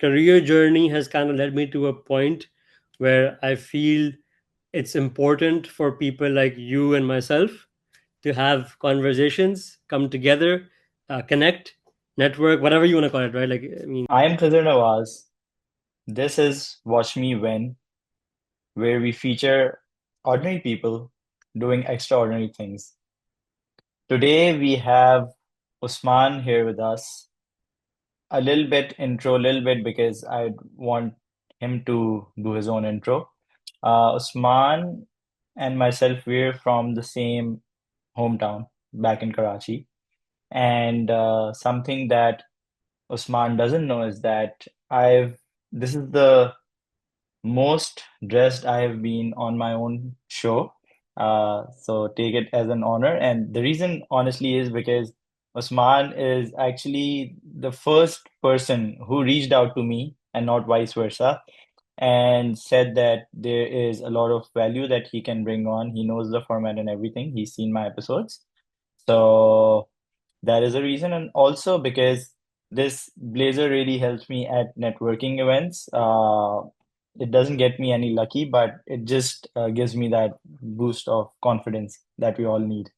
career journey has kind of led me to a point where I feel it's important for people like you and myself to have conversations, come together, connect, network, whatever you want to call it, right? Like, I mean, I am Khizer Nawaz. This is Watch Me Win, where we feature ordinary people doing extraordinary things. Today we have Usman here with us. A little bit intro, a little bit because I want him to do his own intro. Usman and myself, we're from the same hometown back in Karachi. And something that Usman doesn't know is that this is the most dressed I have been on my own show. So take it as an honor. And the reason, honestly, is because Usman is actually the first person who reached out to me and not vice versa, and said that there is a lot of value that he can bring on. He knows the format and everything. He's seen my episodes. So that is a reason. And also because this blazer really helps me at networking events. It doesn't get me any lucky, but it just gives me that boost of confidence that we all need.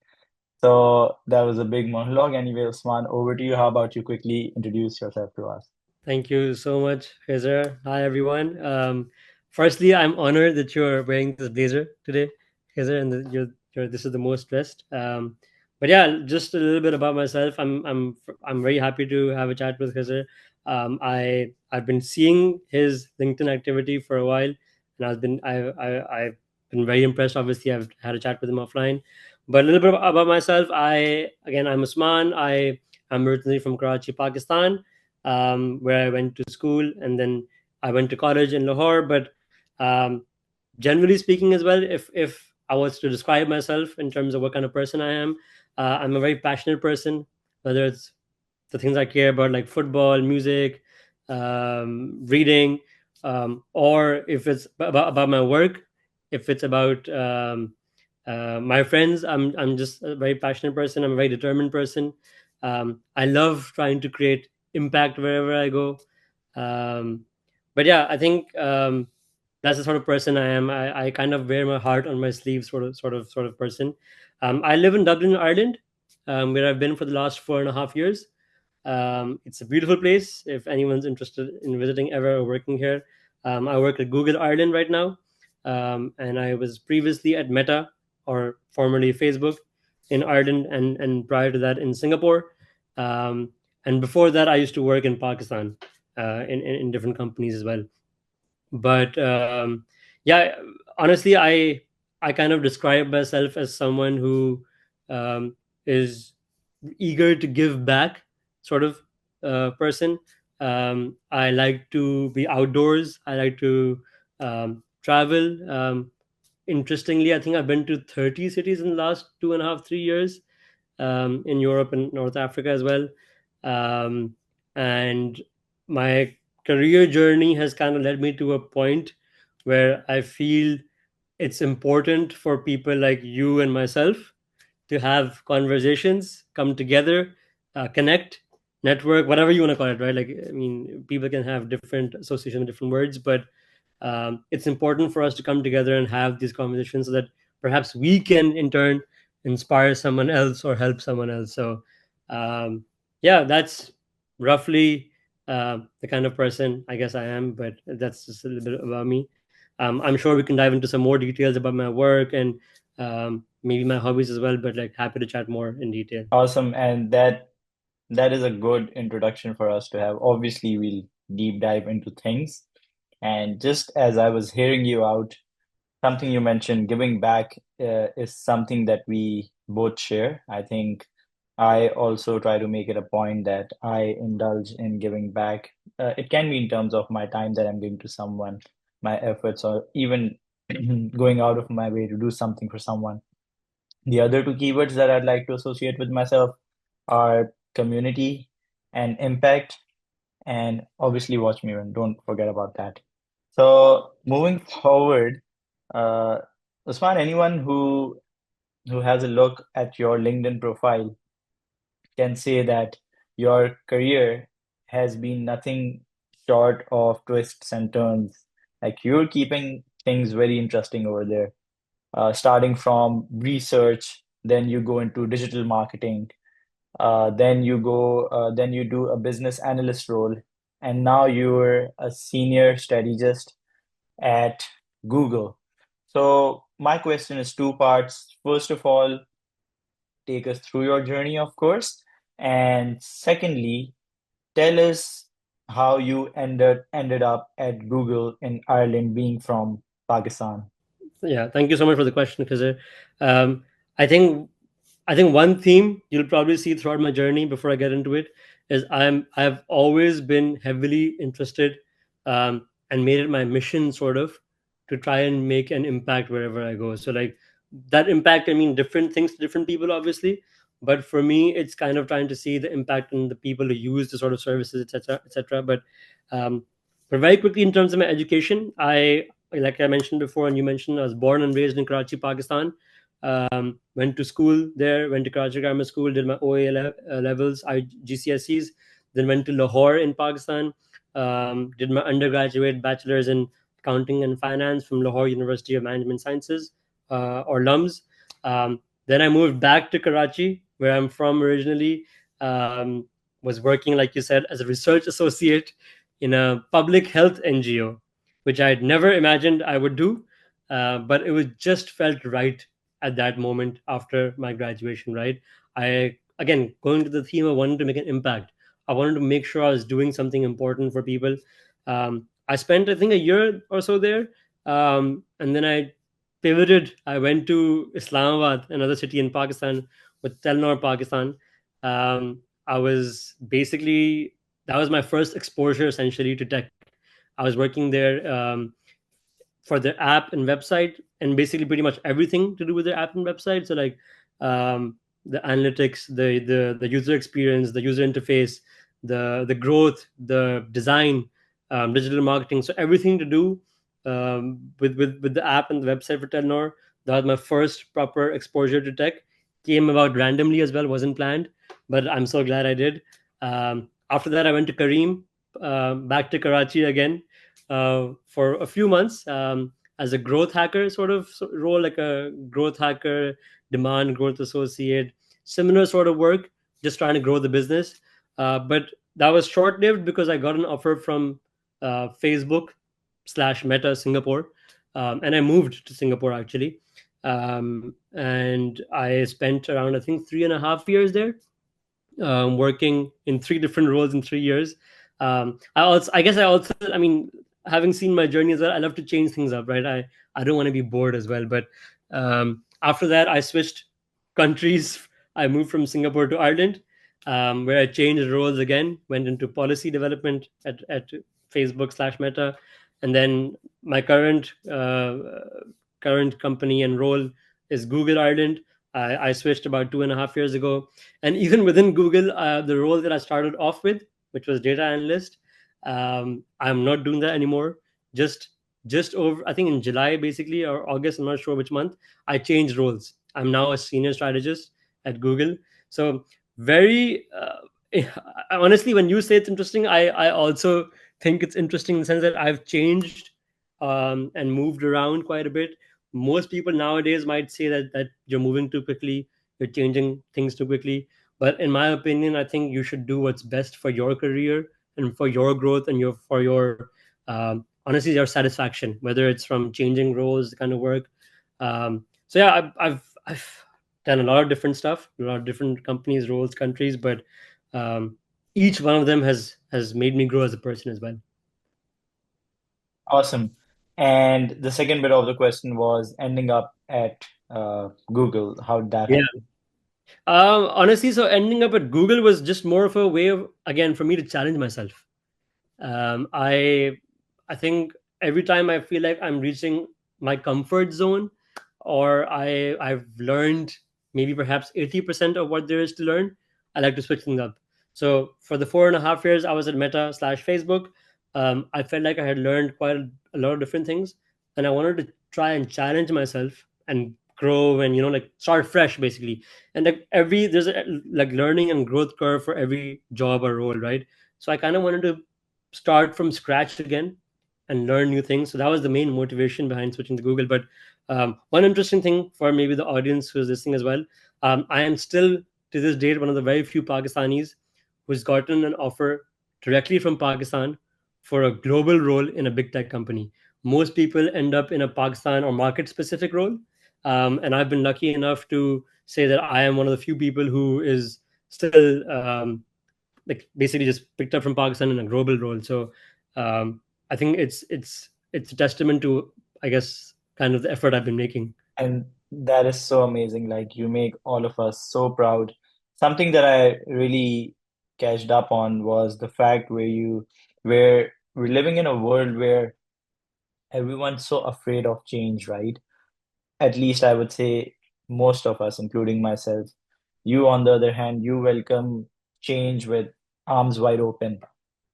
So that was a big monologue. Anyway, Usman, over to you. How about you quickly introduce yourself to us? thank you so much, Khizer. Hi, everyone. Firstly, I'm honored that you're wearing this blazer today, Khizer, and that this is the most dressed. But yeah, just a little bit about myself. I'm very happy to have a chat with Khizer. I've been seeing his LinkedIn activity for a while, and I've been very impressed. Obviously, I've had a chat with him offline. But a little bit about myself. I'm Usman. I'm originally from Karachi, Pakistan, where I went to school, and then I went to college in Lahore. But um, generally speaking, as well, if I was to describe myself in terms of what kind of person I am, I'm a very passionate person. Whether it's the things I care about, like football, music, reading, or if it's about my work, if it's about my friends, I'm just a very passionate person. I'm a very determined person. I love trying to create impact wherever I go. Um, but yeah, I think that's the sort of person I am. I kind of wear my heart on my sleeve, sort of person. I live in Dublin, Ireland, where I've been for the last 4.5 years. It's a beautiful place. If anyone's interested in visiting ever or working here, I work at Google Ireland right now, and I was previously at Meta, or formerly Facebook, in Ireland, and prior to that in Singapore. Um, and before that, I used to work in Pakistan, in different companies as well. But yeah, honestly, I kind of describe myself as someone who um, is eager to give back, sort of person. I like to be outdoors. I like to travel. Interestingly, I think I've been to 30 cities in the last 2.5, 3 years, in Europe and North Africa as well. Um, and my career journey has kind of led me to a point where I feel it's important for people like you and myself to have conversations, come together, connect, network, whatever you want to call it, right? Like, I mean, people can have different associations with different words, but it's important for us to come together and have these conversations so that perhaps we can, in turn, inspire someone else or help someone else. So, um, yeah, that's roughly the kind of person I guess I am, but that's just a little bit about me. I'm sure we can dive into some more details about my work and maybe my hobbies as well, but like happy to chat more in detail. Awesome. And that is a good introduction for us to have. Obviously, we'll deep dive into things. And just as I was hearing you out, something you mentioned, giving back, is something that we both share. I think I also try to make it a point that I indulge in giving back. It can be in terms of my time that I'm giving to someone, my efforts, or even going out of my way to do something for someone. The other two keywords that I'd like to associate with myself are community and impact, and obviously watch me win. Don't forget about that. So moving forward, uh, Usman, anyone who has a look at your LinkedIn profile can say that your career has been nothing. short of twists and turns. Like you're keeping things very interesting over there. Starting from research, then you go into digital marketing, then you do a business analyst role, and now you're a senior strategist at Google. So my question is two parts. First of all, take us through your journey, of course, and secondly, tell us how you ended up at Google in Ireland, being from Pakistan. Yeah, thank you so much for the question, Khizer. Um, I think I think one theme you'll probably see throughout my journey before I get into it is I've always been heavily interested, and made it my mission sort of to try and make an impact wherever I go. So like that impact, I mean different things to different people, obviously, but for me, it's kind of trying to see the impact on the people who use the sort of services, etc., etc. Um, but very quickly in terms of my education, I like I mentioned before, and you mentioned, I was born and raised in Karachi, Pakistan. Went to school there, went to Karachi Grammar School, did my levels, GCSEs, then went to Lahore in Pakistan, did my undergraduate bachelor's in accounting and finance from Lahore University of Management Sciences, or LUMS. Then I moved back to Karachi, where I'm from originally. Was working, like you said, as a research associate in a public health NGO, which I had never imagined I would do, but it was just felt right at that moment after my graduation. Right, I again going to the theme, I wanted to make an impact. I wanted to make sure I was doing something important for people. I spent, I think, a year or so there, and then I pivoted. I went to Islamabad, another city in Pakistan, with Telnor, Pakistan. I was basically, that was my first exposure essentially to tech. I was working there, for their app and website, and basically pretty much everything to do with their app and website. So like, the analytics, the user experience, the user interface, the growth, the design, digital marketing. So everything to do, with the app and the website for Telnor. That was my first proper exposure to tech. Came about randomly as well, wasn't planned, but I'm so glad I did. After that, I went to Kareem, back to Karachi again, for a few months, as a growth hacker sort of role, like a growth hacker, demand growth associate, similar sort of work, just trying to grow the business. But that was short lived because I got an offer from, Facebook slash Meta Singapore, and I moved to Singapore actually. And I spent around, I think, 3.5 years there, working in three different roles in 3 years. I guess I also, I mean, having seen my journey as well, I love to change things up, right? I don't want to be bored as well. But, after that, I switched countries. I moved from Singapore to Ireland, where I changed roles again, went into policy development at Facebook slash Meta. And then my current company and role is Google Ireland. I switched about 2.5 years ago, and even within Google, the role that I started off with, which was data analyst, I'm not doing that anymore. Just over, I think, in July basically, or August, I'm not sure which month, I changed roles. I'm now a senior strategist at Google. So very, honestly, when you say it's interesting, I also think it's interesting in the sense that I've changed, and moved around quite a bit. Most people nowadays might say that you're moving too quickly, you're changing things too quickly. But in my opinion, I think you should do what's best for your career and for your growth and your, honestly, your satisfaction, whether it's from changing roles, the kind of work. So yeah, I've done a lot of different stuff, a lot of different companies, roles, countries, but, um, each one of them has made me grow as a person as well. Awesome. And the second bit of the question was ending up at Google. How did that Yeah. happen? Honestly, so ending up at Google was just more of a way of, again, for me to challenge myself. I think every time I feel like I'm reaching my comfort zone, or I've learned maybe perhaps 80% of what there is to learn, I like to switch things up. So for the 4.5 years I was at Meta slash Facebook, I felt like I had learned quite a lot of different things, and I wanted to try and challenge myself and grow and, like, start fresh basically. And like every there's a like learning and growth curve for every job or role, right? So I kind of wanted to start from scratch again and learn new things. So that was the main motivation behind switching to Google. But one interesting thing for maybe the audience who's listening as well, I am still to this date one of the very few Pakistanis who's gotten an offer directly from Pakistan for a global role in a big tech company. Most people end up in a Pakistan or market specific role. And I've been lucky enough to say that I am one of the few people who is still like basically just picked up from Pakistan in a global role. So I think it's a testament to, I guess, kind of the effort I've been making. And that is so amazing. Like you make all of us so proud. Something that I really catched up on was the fact where we're living in a world where everyone's so afraid of change, right? At least I would say most of us, including myself. You, on the other hand, you welcome change with arms wide open.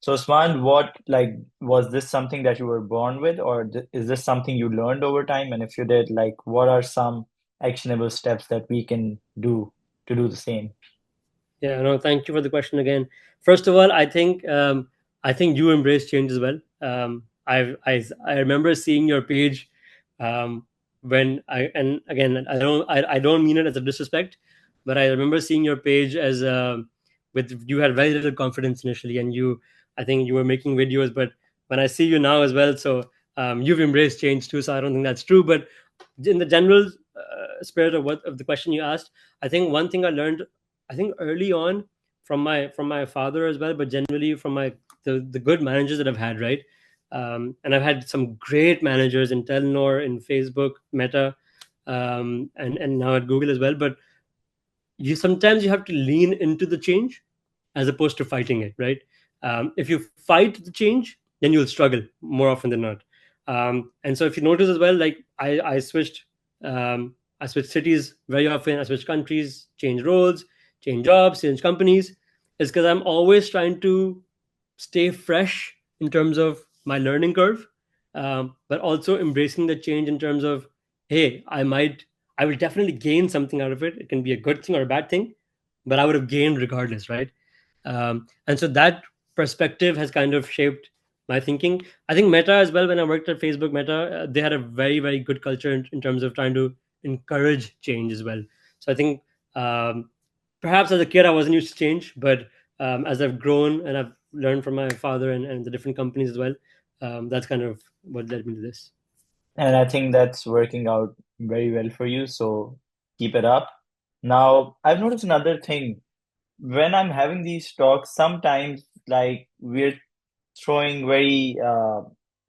So, Usman, what like was this something that you were born with, or is this something you learned over time? And if you did, like, what are some actionable steps that we can do to do the same? Yeah, no, thank you for the question again. First of all, I think you embrace change as well. I remember seeing your page when I and again I don't mean it as a disrespect, but I remember seeing your page as with you had very little confidence initially, and you I think you were making videos, but when I see you now as well, so you've embraced change too. So I don't think that's true, but in the general spirit of what of the question you asked, I think one thing I learned, I think early on from my father as well, but generally from the good managers that I've had, right? And I've had some great managers in Telenor, in Facebook, Meta, and now at Google as well. But you sometimes you have to lean into the change as opposed to fighting it, right? If you fight the change, then you'll struggle more often than not. And so if you notice as well, like I switched cities very often. I switched countries, change roles, change jobs, change companies. Is because I'm always trying to stay fresh in terms of my learning curve, but also embracing the change in terms of, hey, I will definitely gain something out of it. It can be a good thing or a bad thing, but I would have gained regardless, right? And so that perspective has kind of shaped my thinking. I think Meta as well, when I worked at Facebook Meta, they had a very good culture in terms of trying to encourage change as well. So I think perhaps as a kid I wasn't used to change, but as I've grown and I've learned from my father and the different companies as well, that's kind of what led me to this. And I think that's working out very well for you. So keep it up. Now, I've noticed another thing. When I'm having these talks, sometimes like we're throwing very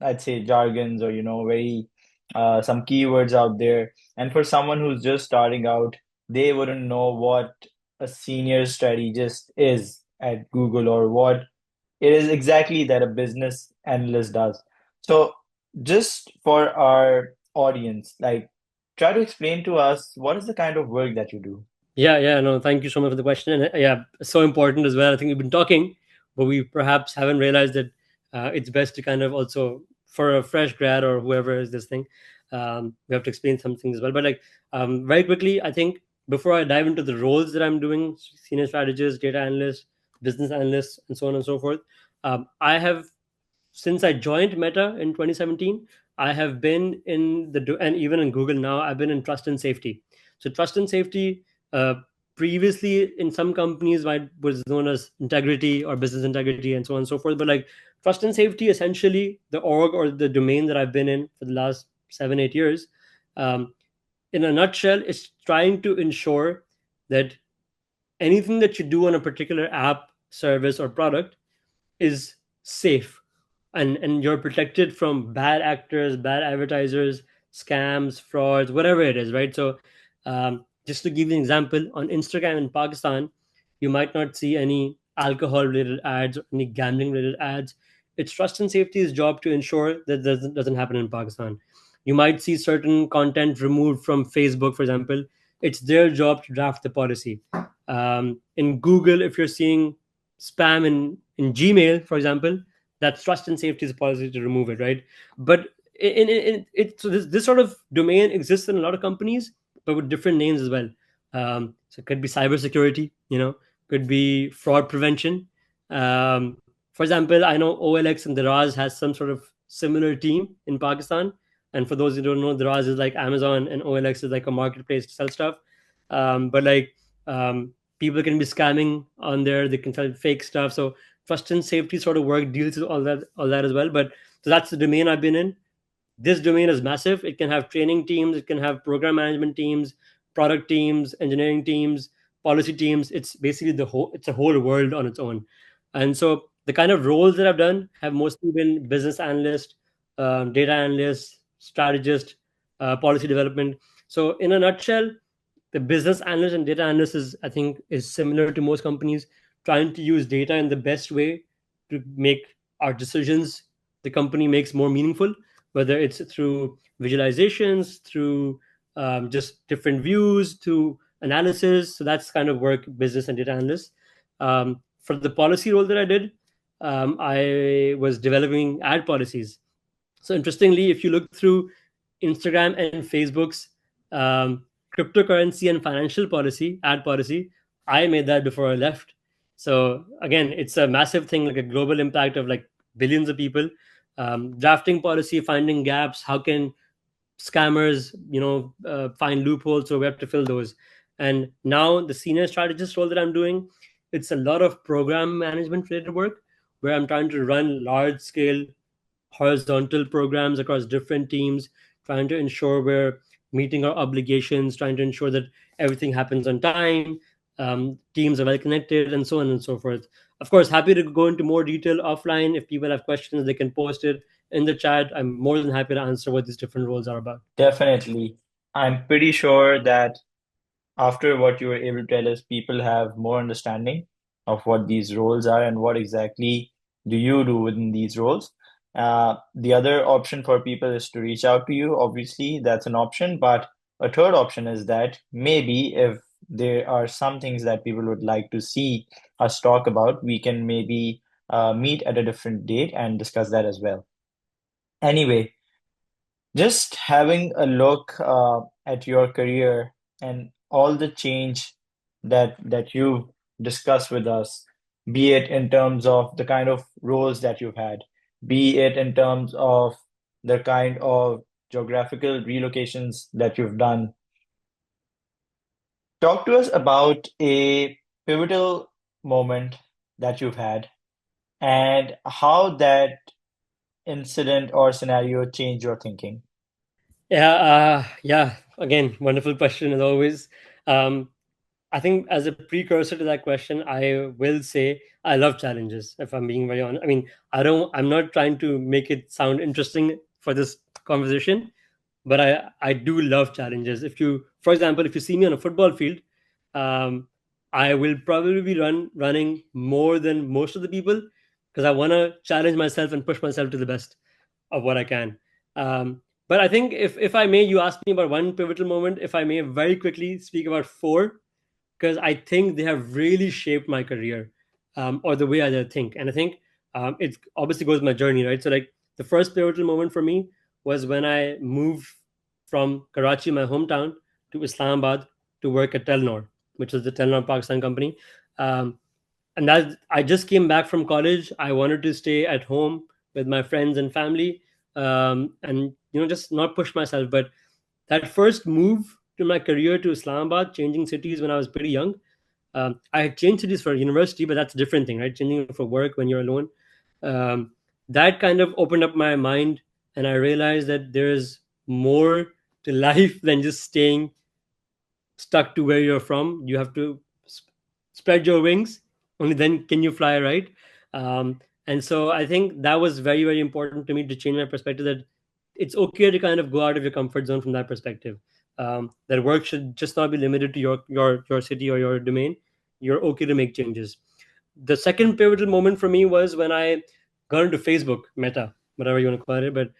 I'd say jargons or very some keywords out there. And for someone who's just starting out, they wouldn't know what a senior strategist is at Google or what it is exactly that a business analyst does. So just for our audience, like try to explain to us what is the kind of work that you do. Yeah, no, thank you so much for the question. And yeah, so important as well. I think we've been talking, but we perhaps haven't realized that it's best to kind of also, for a fresh grad or whoever is this thing, we have to explain some things as well. But like very quickly, I think before I dive into the roles that I'm doing, senior strategist, data analyst, business analyst, and so on and so forth, I have since I joined Meta in 2017, I have been in and even in Google now, I've been in trust and safety. So trust and safety, uh, previously in some companies might was known as integrity or business integrity and so on and so forth. But like trust and safety, essentially the org or the domain that I've been in for the last 7 8 years, um, in a nutshell, is trying to ensure that anything that you do on a particular app, service, or product is safe, and you're protected from bad actors, bad advertisers, scams, frauds, whatever it is, right? So just to give you an example, on Instagram in Pakistan, you might not see any alcohol related ads or any gambling related ads. It's trust and safety's job to ensure that doesn't happen in Pakistan. You might see certain content removed from Facebook, for example. It's their job to draft the policy. In Google, if you're seeing spam in Gmail, for example, that's trust and safety is a policy to remove it, right? But in it, so this sort of domain exists in a lot of companies, but with different names as well. So it could be cybersecurity, could be fraud prevention. Um, For example, I know OLX and Daraz has some sort of similar team in Pakistan. And for those who don't know, Daraz is like Amazon and OLX is like a marketplace to sell stuff. But like people can be scamming on there, they can sell fake stuff. So trust and safety sort of work deals with all that as well. But so that's the domain I've been in. This domain is massive. It can have training teams, it can have program management teams, product teams, engineering teams, policy teams. It's basically it's a whole world on its own. And so the kind of roles that I've done have mostly been business analyst, data analyst, strategist, policy development. So in a nutshell, the business analyst and data analyst is, I think, is similar to most companies trying to use data in the best way to make our decisions the company makes more meaningful, whether it's through visualizations, through just different views, through analysis. So that's kind of work business and data analysts. For the policy role that I did, I was developing ad policies. So interestingly, if you look through Instagram and Facebook's cryptocurrency and financial policy, ad policy, I made that before I left. So again, it's a massive thing, like a global impact of like billions of people. Drafting policy, finding gaps. How can scammers, find loopholes? So we have to fill those. And now the senior strategist role that I'm doing, it's a lot of program management related work where I'm trying to run large scale horizontal programs across different teams, trying to ensure we're meeting our obligations, trying to ensure that everything happens on time, teams are well connected, and so on and so forth. Of course, happy to go into more detail offline. If people have questions, they can post it in the chat. I'm more than happy to answer what these different roles are about. Definitely. I'm pretty sure that after what you were able to tell us, people have more understanding of what these roles are and what exactly do you do within these roles. The other option for people is to reach out to you. Obviously, that's an option, but a third option is that maybe if there are some things that people would like to see us talk about, we can maybe meet at a different date and discuss that as well. Anyway, just having a look at your career and all the change that you've discussed with us, be it in terms of the kind of roles that you've had, be it in terms of the kind of geographical relocations that you've done. Talk to us about a pivotal moment that you've had and how that incident or scenario changed your thinking. Yeah. Again, wonderful question as always. Um, I think as a precursor to that question, I will say I love challenges. If I'm being very honest, I mean, I'm not trying to make it sound interesting for this conversation, but I do love challenges. If you, for example, if you see me on a football field, um, I will probably be running more than most of the people because I want to challenge myself and push myself to the best of what I can. But I think if I may, you asked me about one pivotal moment. If I may, very quickly speak about four because I think they have really shaped my career or the way I think. And I think it obviously goes with my journey, right? So, like, the first pivotal moment for me was when I moved from Karachi, my hometown, to Islamabad to work at Telnor, which is the Telnor Pakistan company. Um, and that I just came back from college. I wanted to stay at home with my friends and family, and just not push myself. But that first move to my career to Islamabad, changing cities when I was pretty young. I had changed cities for university, but that's a different thing, right? Changing for work when you're alone. Um, that kind of opened up my mind, and I realized that there's more to life than just staying stuck to where you're from. You have to spread your wings. Only then can you fly, right? And so I think that was very, very important to me to change my perspective that it's okay to kind of go out of your comfort zone from that perspective. That work should just not be limited to your city or your domain. You're okay to make changes. The second pivotal moment for me was when I got into Facebook, Meta, whatever you want to call it. But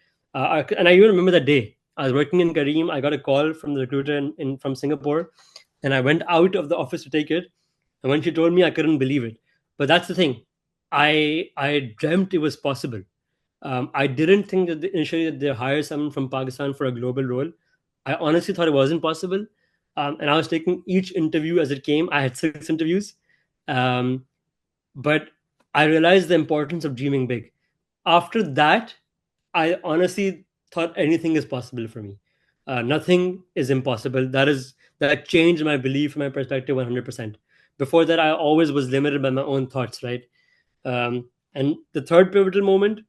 and I even remember that day. I was working in Kareem. I got a call from the recruiter from Singapore, and I went out of the office to take it. And when she told me, I couldn't believe it. But that's the thing. I dreamt it was possible. I didn't think that initially that they hire someone from Pakistan for a global role. I honestly thought it wasn't possible. And I was taking each interview as it came. I had 6 interviews. Um, but I realized the importance of dreaming big. After that, I honestly thought anything is possible for me. Nothing is impossible. That changed my belief, my perspective 100%. Before that, I always was limited by my own thoughts, right? And the third pivotal moment,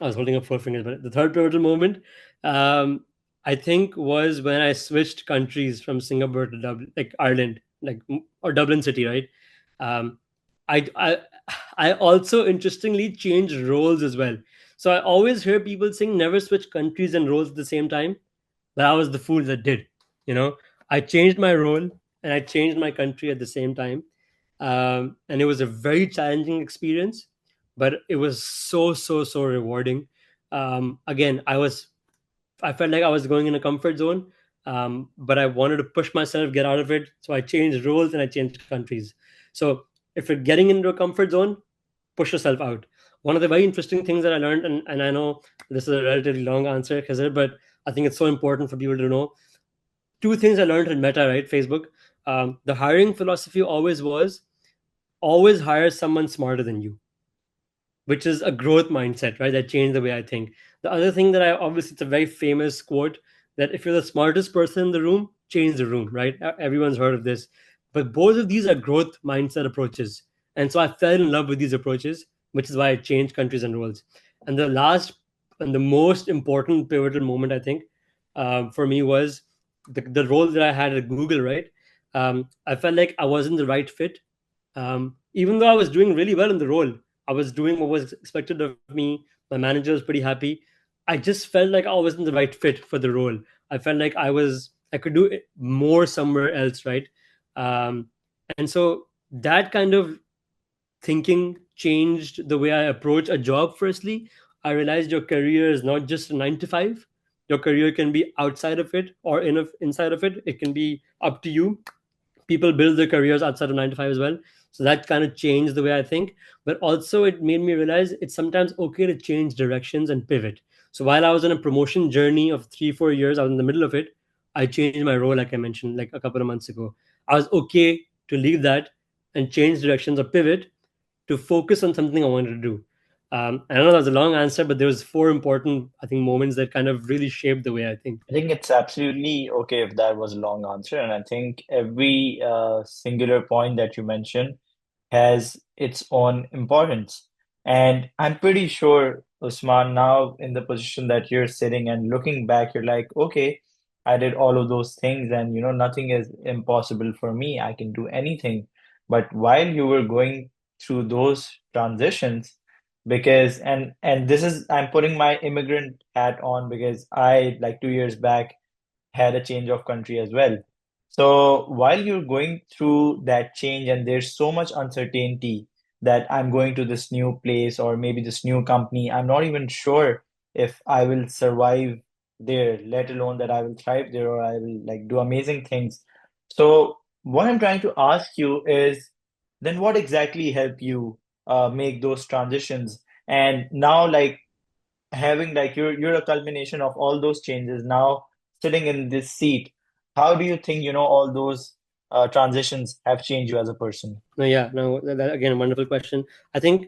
I was holding up four fingers, but the third pivotal moment, um, I think, was when I switched countries from Singapore to Dublin, like Ireland, or Dublin City, right? Um, I, I, I also interestingly changed roles as well. So I always hear people saying never switch countries and roles at the same time, but I was the fool that did. You know, I changed my role and I changed my country at the same time, and it was a very challenging experience, but it was so rewarding. Again, I felt like I was going in a comfort zone, but I wanted to push myself, get out of it. So I changed roles and I changed countries. So if you're getting into a comfort zone, push yourself out. One of the very interesting things that I learned, and I know this is a relatively long answer, Khizer, but I think it's so important for people to know. Two things I learned in Meta, right? Facebook. The hiring philosophy always hire someone smarter than you, which is a growth mindset, right? That changed the way I think. The other thing that I obviously, it's a very famous quote that if you're the smartest person in the room, change the room, right? Everyone's heard of this. But both of these are growth mindset approaches. And so I fell in love with these approaches, which is why I changed countries and roles. And the last and the most important pivotal moment, I think, for me was the role that I had at Google, right? I felt like I wasn't the right fit, even though I was doing really well in the role. I was doing what was expected of me. My manager was pretty happy. I just felt like I wasn't the right fit for the role. I felt like I could do it more somewhere else, right? Um, and so that kind of thinking changed the way I approach a job. Firstly, I realized your career is not just a 9 to 5. Your career can be outside of it or inside of it. It can be up to you. People build their careers outside of 9 to 5 as well. So that kind of changed the way I think. But also, it made me realize it's sometimes okay to change directions and pivot. So while I was on a promotion journey of 3 4 years, I was in the middle of it. I changed my role, like I mentioned, like a couple of months ago. I was okay to leave that and change directions or pivot to focus on something I wanted to do. I know that was a long answer, but there was four important, I think, moments that kind of really shaped the way I think. I think it's absolutely okay if that was a long answer. And I think every singular point that you mentioned has its own importance. And I'm pretty sure, Usman, now in the position that you're sitting and looking back, you're like, okay, I did all of those things, and nothing is impossible for me. I can do anything. But while you were going through those transitions, because and this is I'm putting my immigrant hat on because I like 2 years back had a change of country as well. So while you're going through that change and there's so much uncertainty that I'm going to this new place or maybe this new company, I'm not even sure if I will survive there, let alone that I will thrive there or I will like do amazing things. So what I'm trying to ask you is then what exactly helped you make those transitions? And now like having like you're a culmination of all those changes now sitting in this seat, how do you think all those transitions have changed you as a person? No, yeah, no, again, wonderful question. I think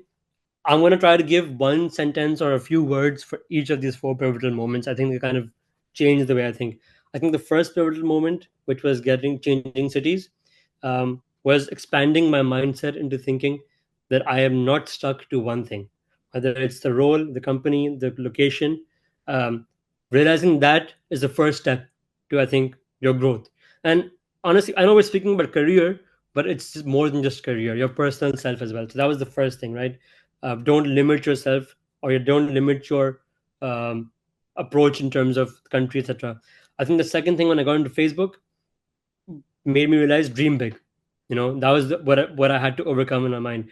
I'm going to try to give one sentence or a few words for each of these four pivotal moments. I think they kind of changed the way I think. I think the first pivotal moment, which was getting changing cities, was expanding my mindset into thinking that I am not stuck to one thing, whether it's the role, the company, the location. Um, Realizing that is the first step to, I think, your growth. And honestly, I know we're speaking about career, but it's more than just career, your personal self as well. So that was the first thing, right? Don't limit yourself, or you don't limit your um, approach in terms of country, etc. I think the second thing, when I got into Facebook, made me realize dream big. That was what I had to overcome in my mind.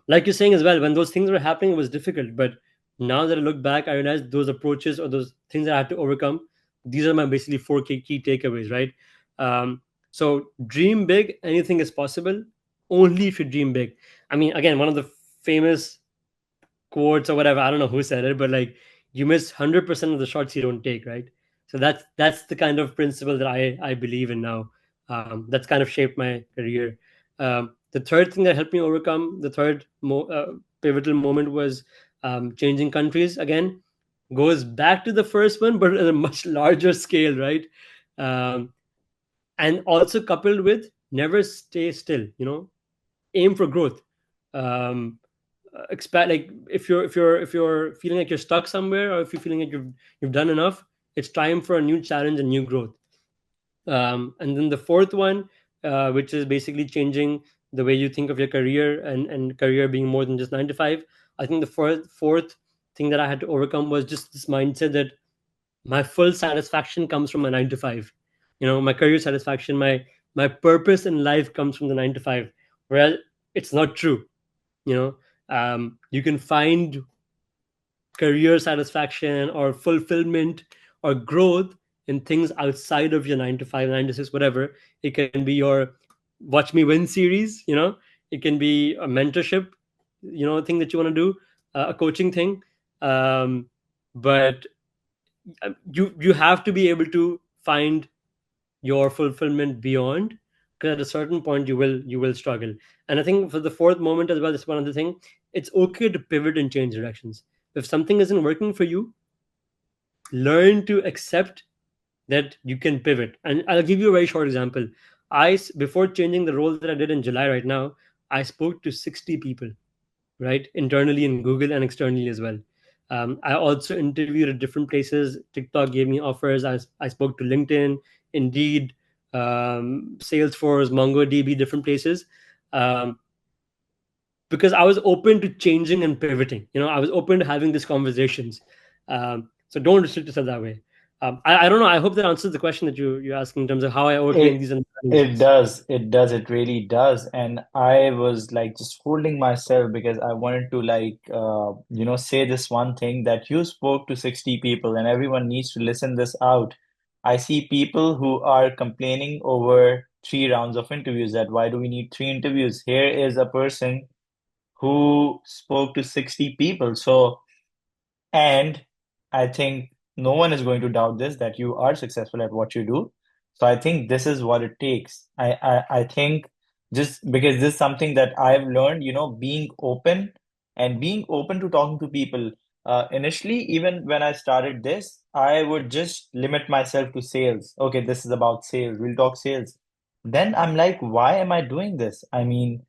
Like you're saying as well, when those things were happening, it was difficult. But now that I look back, I realized those approaches or those things that I had to overcome. These are my basically four key takeaways, right? So dream big. Anything is possible, only if you dream big. I mean, again, one of the famous quotes or whatever. I don't know who said it, but like, you miss 100% of the shots you don't take, right? So that's the kind of principle that I believe in now. That's kind of shaped my career. The third thing that helped me overcome the pivotal moment was changing countries again. Goes back to the first one, but at a much larger scale, right? Um, and also coupled with never stay still. Aim for growth. Um, expect, like, if you're feeling like you're stuck somewhere, or if you're feeling like you've done enough, it's time for a new challenge and new growth. And then the fourth one, which is basically changing the way you think of your career, and career being more than just 9 to 5. I think the fourth thing that I had to overcome was just this mindset that my full satisfaction comes from my 9 to 5. My career satisfaction, my purpose in life comes from the 9 to 5. Well, it's not true. You you can find career satisfaction or fulfillment or growth in things outside of your 9 to 5, 9 to 6, whatever. It can be your Watch Me Win series. It can be a mentorship, thing that you want to do, a coaching thing. But you have to be able to find your fulfillment beyond, because at a certain point you will struggle. And I think for the fourth moment as well, this one other thing, it's okay to pivot and change directions. If something isn't working for you, learn to accept that you can pivot. And I'll give you a very short example. Before changing the role that I did in July, right now, I spoke to 60 people, right? Internally in Google and externally as well. I also interviewed at different places. TikTok gave me offers. I spoke to LinkedIn, Indeed, Salesforce, MongoDB, different places. Um, because I was open to changing and pivoting. I was open to having these conversations. So don't restrict yourself that way. I don't know. I hope that answers the question that you're asking in terms of how I overcame It these it challenges. does. It does. It really does. And I was like just holding myself because I wanted to say this one thing that you spoke to 60 people and everyone needs to listen this out. I see people who are complaining over 3 rounds of interviews that why do we need 3 interviews? Here is a person who spoke to 60 people. And I think no one is going to doubt this, that you are successful at what you do. So I think this is what it takes. I think just because this is something that I've learned, being open to talking to people. Initially, even when I started this, I would just limit myself to sales. Okay, this is about sales. We'll talk sales. Then I'm like, why am I doing this? I mean,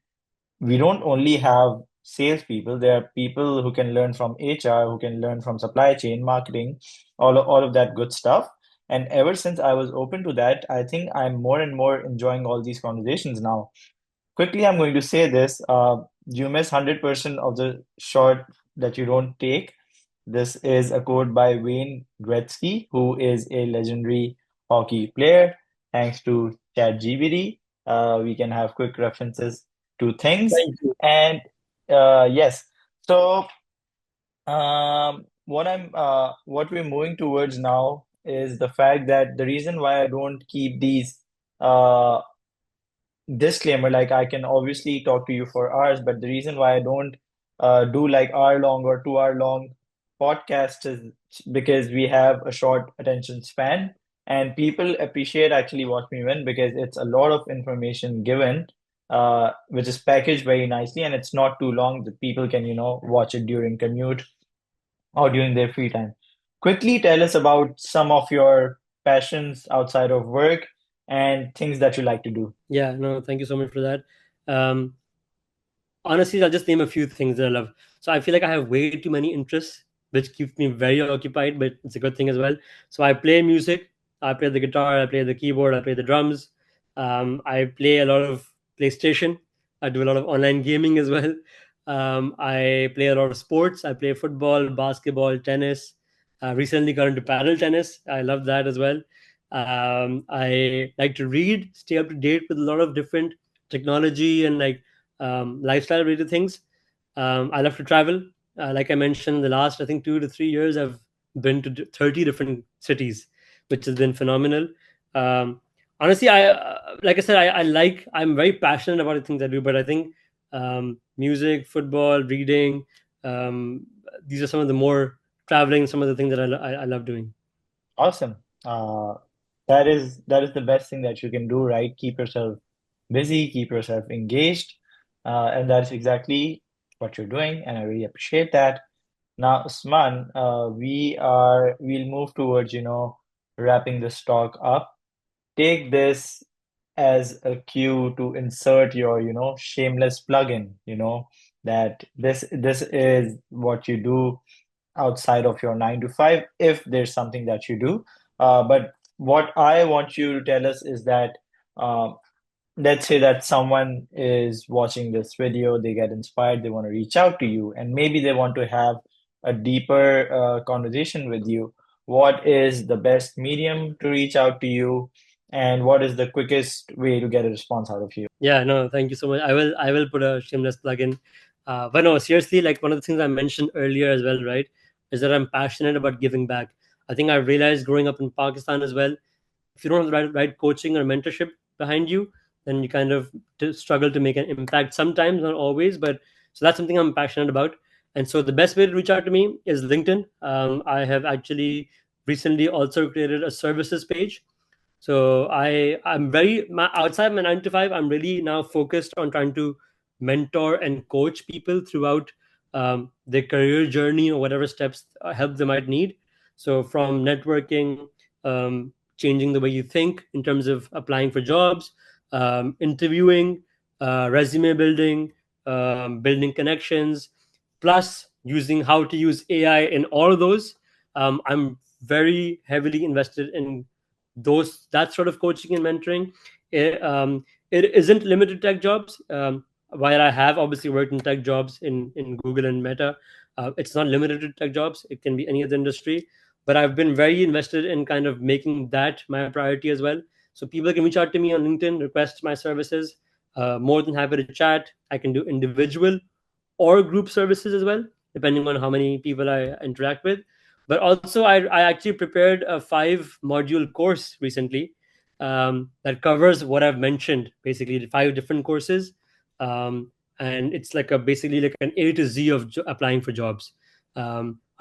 we don't only have salespeople. There are people who can learn from HR, who can learn from supply chain, marketing, all of that good stuff. And ever since I was open to that, I think I'm more and more enjoying all these conversations now. Quickly, I'm going to say this. You miss 100% of the shot that you don't take. This is a quote by Wayne Gretzky, who is a legendary hockey player. Thanks to ChatGPT, we can have quick references to things. Thank you. And yes, so what we're moving towards now is the fact that the reason why I don't keep these uh, disclaimer, like I can obviously talk to you for hours, but the reason why I don't do like hour long or 2 hour long podcast is because we have a short attention span and people appreciate actually Watch Me Win because it's a lot of information given, which is packaged very nicely and it's not too long that people can, watch it during commute or during their free time. Quickly tell us about some of your passions outside of work and things that you like to do. Yeah, no, thank you so much for that. Um, Honestly, I'll just name a few things that I love. So I feel like I have way too many interests, which keeps me very occupied, but it's a good thing as well. So I play music, I play the guitar, I play the keyboard, I play the drums. I play a lot of PlayStation. I do a lot of online gaming as well. I play a lot of sports. I play football, basketball, tennis. Recently got into paddle tennis. I love that as well. I like to read, stay up to date with a lot of different technology and like lifestyle related things. I love to travel. Like I mentioned, the last, I think, 2 to 3 years, I've been to 30 different cities, which has been phenomenal. Um, Honestly, like I said, I'm very passionate about the things I do, but I think music, football, reading, um, these are some of the more traveling, some of the things that I love doing. Awesome. Uh, that is the best thing that you can do, right? Keep yourself busy, keep yourself engaged. And that's exactly what you're doing, and I really appreciate that. Now, Usman, we'll move towards, wrapping this talk up. Take this as a cue to insert your, shameless plugin, that this is what you do outside of your 9 to 5, if there's something that you do. But what I want you to tell us is that um, let's say that someone is watching this video, they get inspired, they want to reach out to you, and maybe they want to have a deeper conversation with you. What is the best medium to reach out to you, and what is the quickest way to get a response out of you? Yeah, no, thank you so much. I will put a shameless plug in. But no, seriously, like one of the things I mentioned earlier as well, right, is that I'm passionate about giving back. I think I realized growing up in Pakistan as well, if you don't have the right coaching or mentorship behind you, then you kind of struggle to make an impact sometimes, not always. But so that's something I'm passionate about. And so the best way to reach out to me is LinkedIn. I have actually recently also created a services page. So I'm very outside my 9 to 5. I'm really now focused on trying to mentor and coach people throughout their career journey or whatever steps help they might need. So from networking, changing the way you think in terms of applying for jobs, interviewing, resume building, building connections, plus using how to use AI in all of those. I'm very heavily invested in those that sort of coaching and mentoring. It isn't limited to tech jobs. While I have obviously worked in tech jobs in Google and Meta, it's not limited to tech jobs. It can be any other industry. But I've been very invested in kind of making that my priority as well. So people can reach out to me on LinkedIn, request my services. More than happy to chat. I can do individual or group services as well, depending on how many people I interact with. But also, I actually prepared a 5 module course recently that covers what I've mentioned, basically the 5 different courses. And it's like a basically like an A to Z of applying for jobs.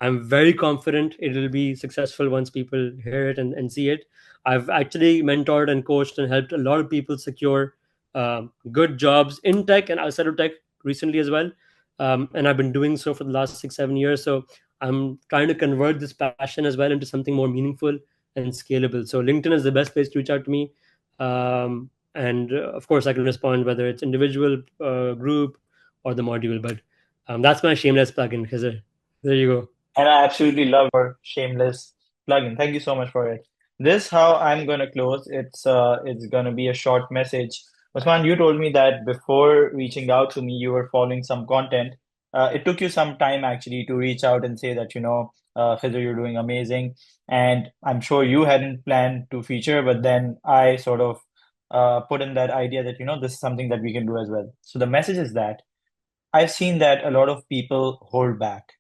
I'm very confident it will be successful once people hear it and see it. I've actually mentored and coached and helped a lot of people secure good jobs in tech and outside of tech recently as well. And I've been doing so for the last 6 7 years. So I'm trying to convert this passion as well into something more meaningful and scalable. So LinkedIn is the best place to reach out to me. And of course, I can respond whether it's individual, group, or the module. But that's my shameless plugin, Khizer. There you go. And I absolutely love your shameless plugin. Thank you so much for it. This how I'm gonna close. It's gonna be a short message. Usman, you told me that before reaching out to me, you were following some content. It took you some time actually to reach out and say that, Khizer, you're doing amazing. And I'm sure you hadn't planned to feature, but then I sort of put in that idea that, this is something that we can do as well. So the message is that I've seen that a lot of people hold back.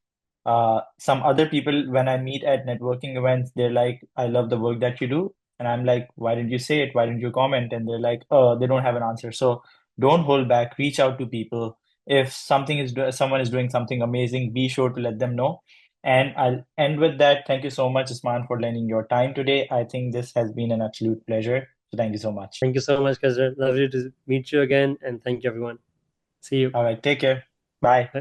Some other people, when I meet at networking events, they're like, I love the work that you do. And I'm like, why didn't you say it? Why didn't you comment? And they're like, oh, they don't have an answer. So don't hold back, reach out to people. If someone is doing something amazing, be sure to let them know. And I'll end with that. Thank you so much, Usman, for lending your time today. I think this has been an absolute pleasure. So thank you so much. Thank you so much, Khizer. Lovely to meet you again. And thank you, everyone. See you. All right, take care. Bye. Bye.